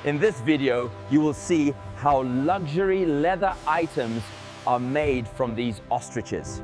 In this video, you will see how luxury leather items are made from these ostriches.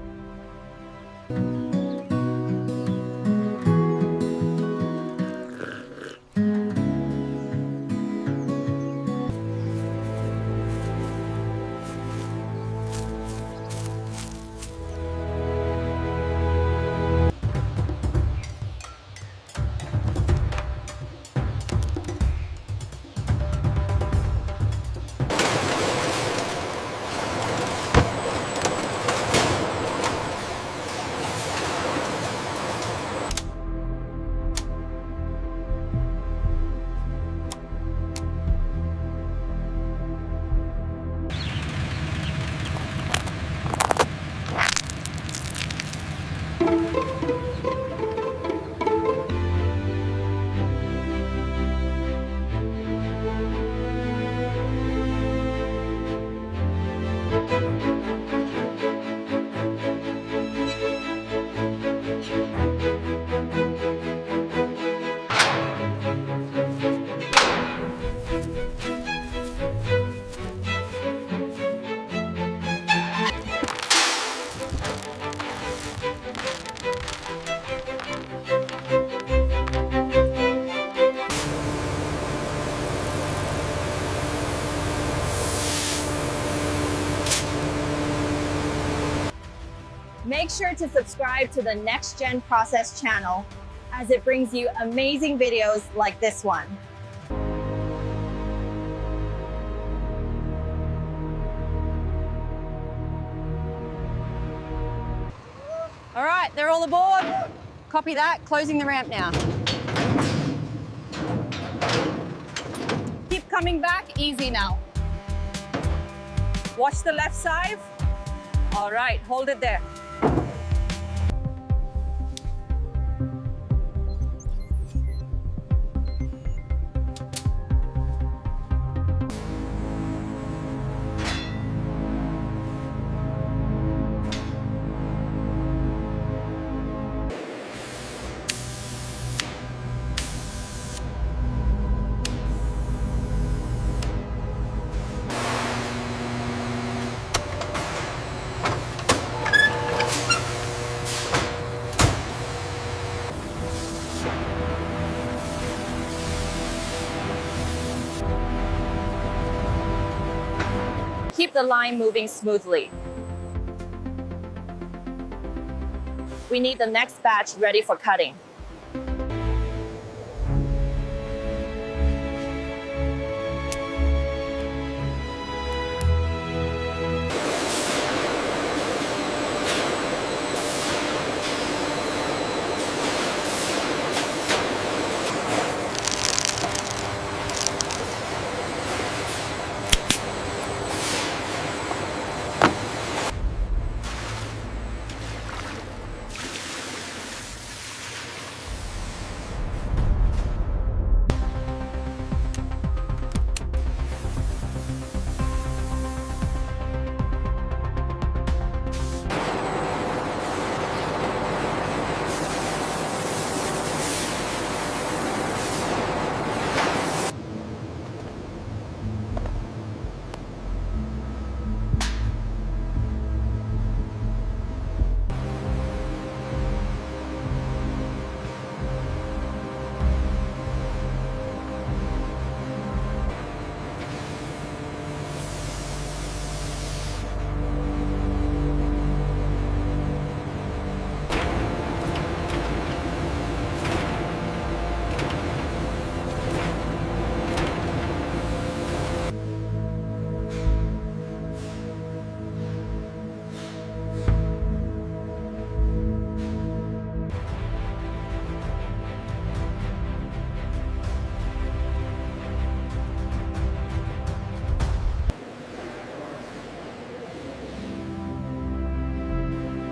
Make sure to subscribe to the Next Gen Process channel as it brings you amazing videos like this one. All right, they're all aboard. Copy that, closing the ramp now. Keep coming back, easy now. Watch the left side. All right, hold it there. Keep the line moving smoothly. We need the next batch ready for cutting.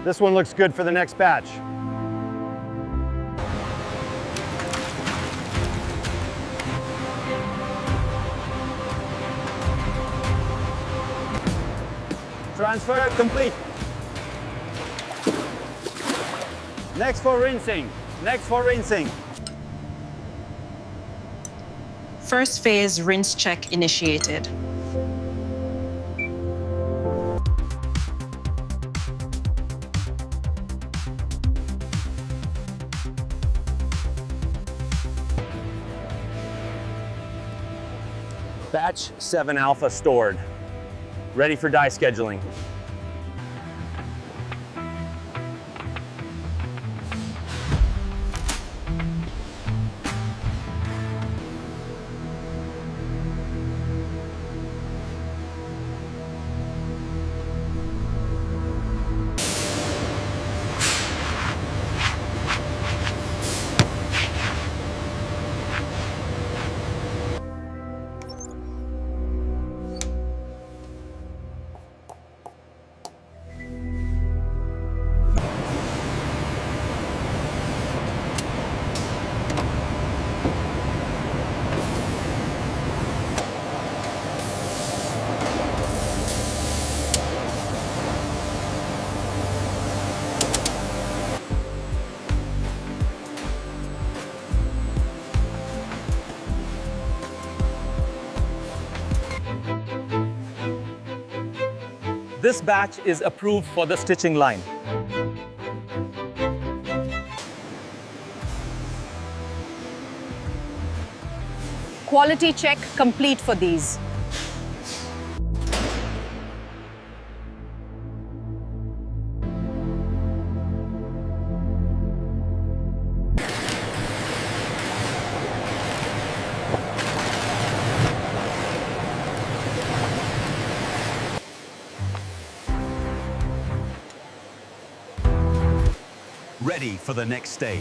This one looks good for the next batch. Transfer complete. Next for rinsing. Next for rinsing. First phase rinse check initiated. Batch 7 alpha stored. Ready for die scheduling. This batch is approved for the stitching line. Quality check complete for these. Ready for the next stage.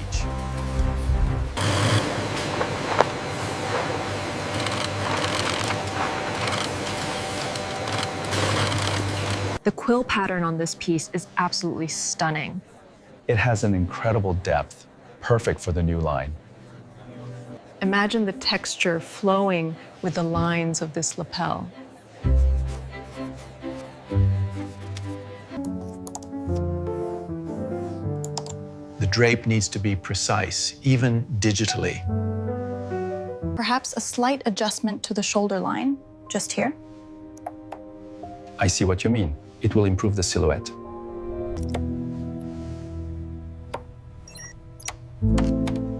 The quill pattern on this piece is absolutely stunning. It has an incredible depth, perfect for the new line. Imagine the texture flowing with the lines of this lapel. The drape needs to be precise, even digitally. Perhaps a slight adjustment to the shoulder line, just here. I see what you mean. It will improve the silhouette.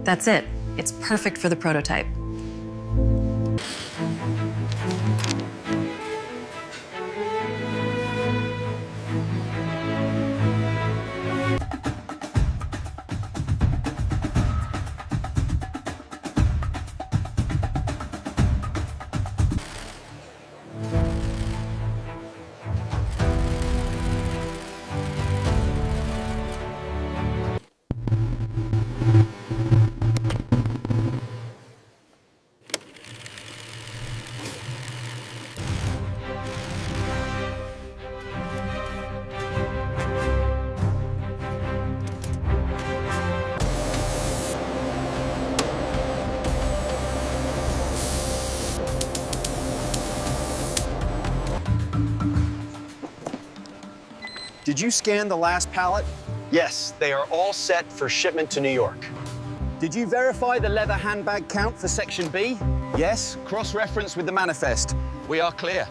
That's it. It's perfect for the prototype. Did you scan the last pallet? Yes, they are all set for shipment to New York. Did you verify the leather handbag count for Section B? Yes, cross-reference with the manifest. We are clear.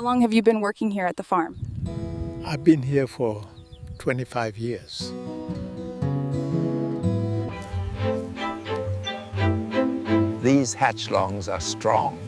How long have you been working here at the farm? I've been here for 25 years. These hatchlongs are strong.